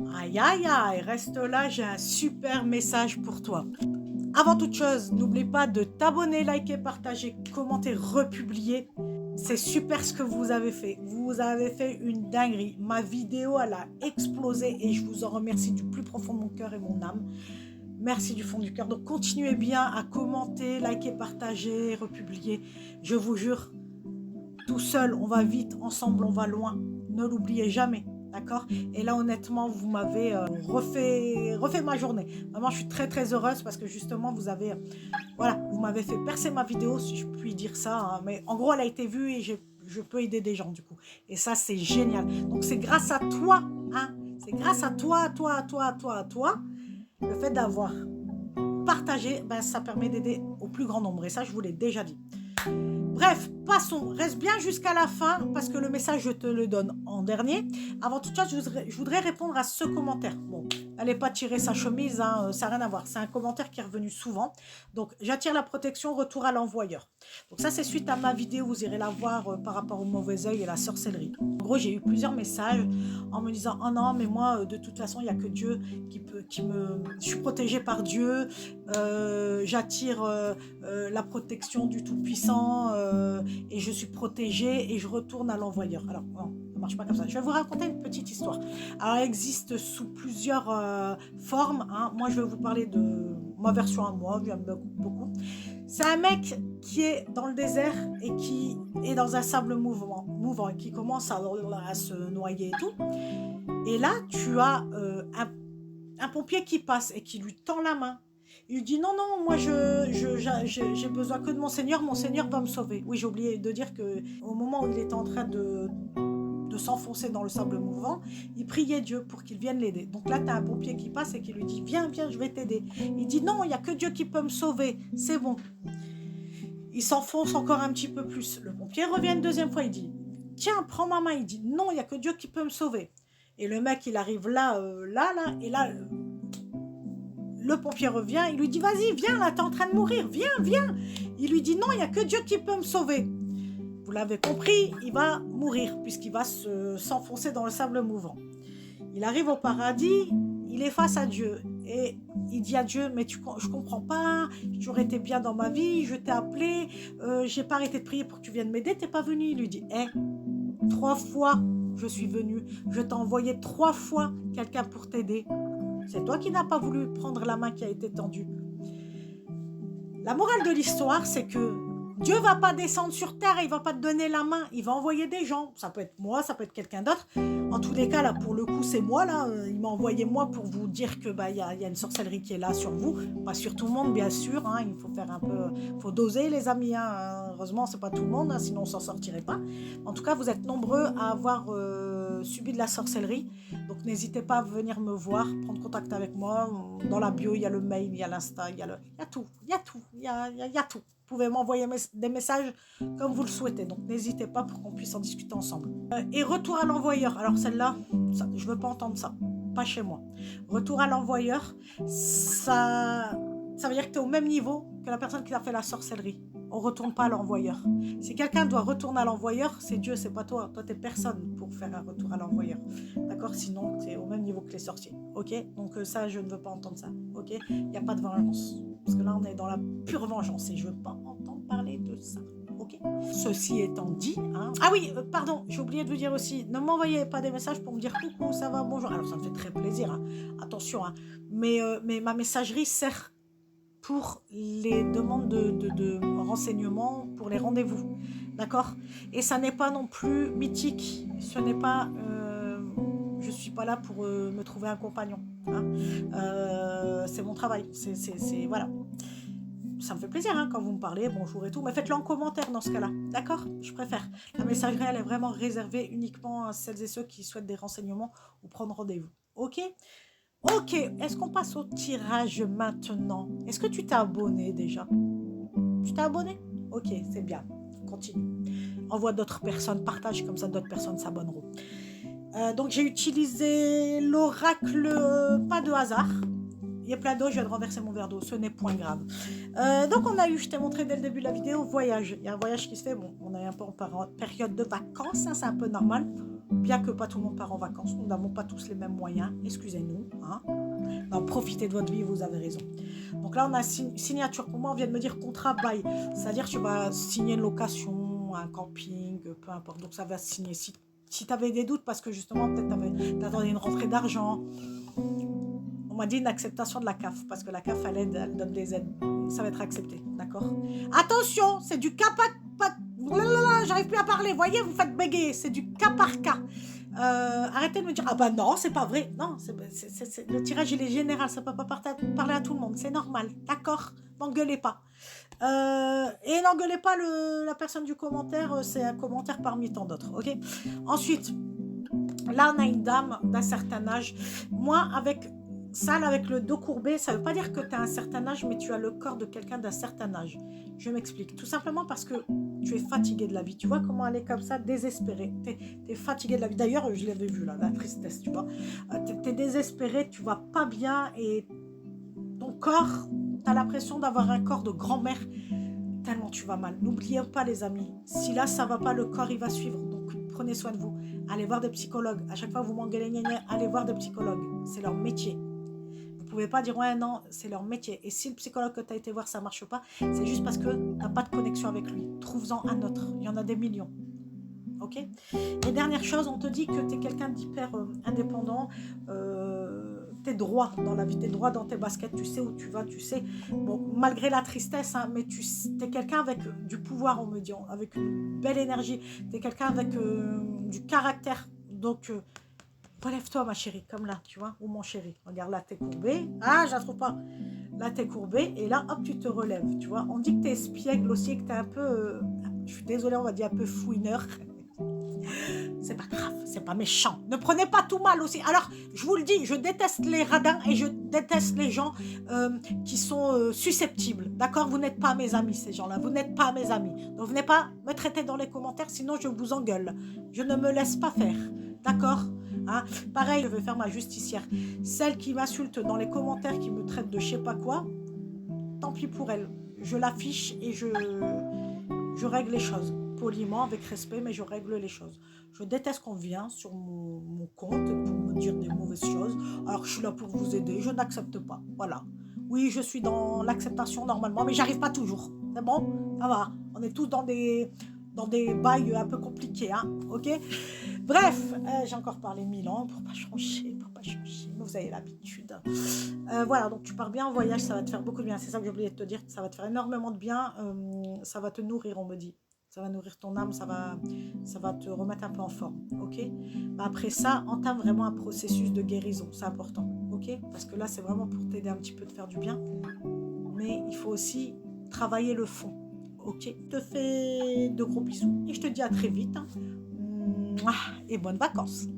Aïe, aïe, aïe, reste là, j'ai un super message pour toi. Avant toute chose, n'oublie pas de t'abonner, liker, partager, commenter, republier. C'est super ce que vous avez fait. Vous avez fait une dinguerie. Ma vidéo, elle a explosé et je vous en remercie du plus profond de mon cœur et mon âme. Merci du fond du cœur. Donc continuez bien à commenter, liker, partager, republier. Je vous jure, tout seul, on va vite, ensemble, on va loin. Ne l'oubliez jamais. D'accord? Et là, honnêtement, vous m'avez refait ma journée. Vraiment, je suis très, très heureuse parce que justement, vous avez, voilà, vous m'avez fait percer ma vidéo, si je puis dire ça. Hein. Mais en gros, elle a été vue et je peux aider des gens, du coup. Et ça, c'est génial. Donc, c'est grâce à toi, hein. C'est grâce à toi, le fait d'avoir partagé, ben, ça permet d'aider au plus grand nombre. Et ça, je vous l'ai déjà dit. Bref, passons. Reste bien jusqu'à la fin parce que le message, je te le donne en dernier. Avant toute chose, je voudrais répondre à ce commentaire. Bon, n'allez pas tirer sa chemise, hein, ça n'a rien à voir. C'est un commentaire qui est revenu souvent. Donc, j'attire la protection, retour à l'envoyeur. Donc ça, c'est suite à ma vidéo. Vous irez la voir par rapport au mauvais œil et la sorcellerie. En gros, j'ai eu plusieurs messages en me disant « Oh non, mais moi, de toute façon, il n'y a que Dieu qui me... Je suis protégée par Dieu. J'attire la protection du Tout-Puissant et je suis protégée et je retourne à l'envoyeur. » Alors, non, ça ne marche pas comme ça. Je vais vous raconter une petite histoire. Alors, elle existe sous plusieurs formes. Hein. Moi, je vais vous parler de ma version à moi, j'aime beaucoup. C'est un mec qui est dans le désert et qui est dans un sable mouvant et qui commence à se noyer et tout. Et là, tu as un pompier qui passe et qui lui tend la main. Il lui dit non, non, moi j'ai besoin que de mon Seigneur va me sauver. Oui, j'ai oublié de dire qu'au moment où il était en train de s'enfoncer dans le sable mouvant, il priait Dieu pour qu'il vienne l'aider. Donc là, tu as un pompier qui passe et qui lui dit viens, viens, je vais t'aider. Il dit non, il n'y a que Dieu qui peut me sauver, c'est bon. Il s'enfonce encore un petit peu plus. Le pompier revient une deuxième fois, il dit tiens, prends ma main. Il dit non, il n'y a que Dieu qui peut me sauver. Et le mec, il arrive là, et là, le pompier revient, il lui dit vas-y, viens, là, t'es en train de mourir, viens, viens. Il lui dit non, il n'y a que Dieu qui peut me sauver. Vous l'avez compris, il va mourir puisqu'il va s'enfoncer dans le sable mouvant. Il arrive au paradis, il est face à Dieu et il dit à Dieu mais je comprends pas, tu aurais été bien dans ma vie, je t'ai appelé, j'ai pas arrêté de prier pour que tu viennes m'aider, t'es pas venu. Il lui dit 3 fois je suis venu, je t'ai envoyé 3 fois quelqu'un pour t'aider. C'est toi qui n'as pas voulu prendre la main qui a été tendue. La morale de l'histoire, c'est que Dieu ne va pas descendre sur terre et il ne va pas te donner la main. Il va envoyer des gens. Ça peut être moi, ça peut être quelqu'un d'autre. En tous les cas, là, pour le coup, c'est moi. Là. Il m'a envoyé moi pour vous dire que y a une sorcellerie qui est là sur vous. Pas sur tout le monde, bien sûr. Hein. Il faut faire un peu... faut doser, les amis. Hein. Heureusement, ce n'est pas tout le monde. Hein, sinon, on ne s'en sortirait pas. En tout cas, vous êtes nombreux à avoir subi de la sorcellerie. Donc, n'hésitez pas à venir me voir, prendre contact avec moi. Dans la bio, il y a le mail, il y a l'Insta, il y a tout. Il y a tout. Il y a tout. Vous pouvez m'envoyer des messages comme vous le souhaitez. Donc, n'hésitez pas pour qu'on puisse en discuter ensemble. Et retour à l'envoyeur. Alors, celle-là, je ne veux pas entendre ça. Pas chez moi. Retour à l'envoyeur, ça veut dire que tu es au même niveau que la personne qui a fait la sorcellerie. On ne retourne pas à l'envoyeur. Si quelqu'un doit retourner à l'envoyeur, c'est Dieu, c'est pas toi. Toi, tu n'es personne pour faire un retour à l'envoyeur. D'accord? Sinon, tu es au même niveau que les sorciers. Ok? Donc, ça, je ne veux pas entendre ça. Ok? Il n'y a pas de vengeance. Parce que là, on est dans la pure vengeance et je ne veux pas entendre parler de ça. Ok? Ceci étant dit, hein... Ah oui, pardon, j'ai oublié de vous dire aussi, ne m'envoyez pas des messages pour me dire coucou, ça va, bonjour. Alors, ça me fait très plaisir, hein. Attention, hein. Mais ma messagerie sert pour les demandes de renseignements, pour les rendez-vous. D'accord? Et ça n'est pas non plus mythique. Ce n'est pas... je ne suis pas là pour me trouver un compagnon. Hein. C'est mon travail. C'est voilà. Ça me fait plaisir hein, quand vous me parlez, bonjour et tout, mais faites-le en commentaire dans ce cas-là, d'accord? Je préfère. La messagerie, elle est vraiment réservée uniquement à celles et ceux qui souhaitent des renseignements ou prendre rendez-vous. Ok? Ok, est-ce qu'on passe au tirage maintenant? Est-ce que tu t'es abonné déjà? Tu t'es abonné? Ok, c'est bien. Continue. Envoie d'autres personnes, partage, comme ça d'autres personnes s'abonneront. Donc j'ai utilisé l'oracle, pas de hasard. Il y a plein d'eau, je viens de renverser mon verre d'eau, ce n'est point grave. Donc on a eu, je t'ai montré dès le début de la vidéo, voyage. Il y a un voyage qui se fait, bon, on est un peu en période de vacances, hein, c'est un peu normal. bien que pas tout le monde part en vacances, nous n'avons pas tous les mêmes moyens, excusez-nous. Hein. Non, profitez de votre vie, vous avez raison. Donc là, on a signature. Pour moi, on vient de me dire contrat bail. C'est-à-dire que tu vas signer une location, un camping, peu importe. Donc ça va se signer. Si tu avais des doutes, parce que justement, peut-être tu attendais une rentrée d'argent, on m'a dit une acceptation de la CAF, parce que la CAF, elle donne des aides. Ça va être accepté, d'accord? Attention, c'est du cas par... J'arrive plus à parler, voyez, vous faites bégayer, c'est du cas par cas. Arrêtez de me dire, ah bah non, c'est pas vrai. Non, le tirage, il est général, ça peut pas parler à tout le monde, c'est normal, d'accord? N'engueulez pas. Et n'engueulez pas la personne du commentaire, c'est un commentaire parmi tant d'autres, ok? Ensuite, là, on a une dame d'un certain âge. Moi, avec ça, là, avec le dos courbé, ça ne veut pas dire que tu as un certain âge, mais tu as le corps de quelqu'un d'un certain âge. Je m'explique. Tout simplement parce que tu es fatigué de la vie. Tu vois comment elle est comme ça, désespérée. Tu es fatigué de la vie. D'ailleurs, je l'avais vu, là, la tristesse, tu vois. Tu es désespéré, tu vas pas bien et ton corps, tu as l'impression d'avoir un corps de grand-mère tellement tu vas mal. N'oubliez pas, les amis, si là, ça va pas, le corps, il va suivre. Donc, prenez soin de vous. Allez voir des psychologues. À chaque fois, vous m'engueulez, allez voir des psychologues. C'est leur métier. Vous pouvez pas dire, ouais, non, c'est leur métier. Et si le psychologue que tu as été voir, ça marche pas, c'est juste parce que tu n'as pas de connexion avec lui. Trouve-en un autre. Il y en a des millions. Ok? Et dernière chose, on te dit que tu es quelqu'un d'hyper indépendant. Tu es droit dans la vie. Tu es droit dans tes baskets. Tu sais où tu vas. Tu sais, bon, malgré la tristesse, hein, mais tu es quelqu'un avec du pouvoir, on me dit, avec une belle énergie. Tu es quelqu'un avec du caractère. Donc, relève-toi, ma chérie, comme là, tu vois, ou mon chéri. Regarde, là, t'es courbé. Ah, je la trouve pas. Là, t'es courbé, et là, hop, tu te relèves, tu vois. On dit que t'es espiègle aussi, que t'es un peu... je suis désolée, on va dire un peu fouineur. C'est pas grave, c'est pas méchant. Ne prenez pas tout mal aussi. Alors, je vous le dis, je déteste les radins et je déteste les gens qui sont susceptibles. D'accord? Vous n'êtes pas mes amis, ces gens-là. Vous n'êtes pas mes amis. Donc, venez pas me traiter dans les commentaires, sinon je vous engueule. Je ne me laisse pas faire. D'accord? Hein? Pareil, je vais faire ma justicière. Celle qui m'insulte dans les commentaires, qui me traite de je sais pas quoi, tant pis pour elle. Je l'affiche et je règle les choses. Poliment, avec respect, mais je règle les choses. Je déteste qu'on vienne sur mon compte pour me dire des mauvaises choses. Alors, je suis là pour vous aider. Je n'accepte pas. Voilà. Oui, je suis dans l'acceptation normalement, mais j'arrive pas toujours. C'est bon? Ça va. On est tous dans des bails un peu compliqués, hein? Ok? Bref, j'ai encore parlé 1000 ans pour pas changer, mais vous avez l'habitude. Voilà, donc tu pars bien en voyage, ça va te faire beaucoup de bien. C'est ça que j'ai oublié de te dire, ça va te faire énormément de bien. Ça va te nourrir, on me dit. Ça va nourrir ton âme, ça va te remettre un peu en forme, ok? Après ça, entame vraiment un processus de guérison, c'est important, ok? Parce que là, c'est vraiment pour t'aider un petit peu de faire du bien. Mais il faut aussi travailler le fond, ok? Je te fais de gros bisous et je te dis à très vite. Hein. Et bonnes vacances.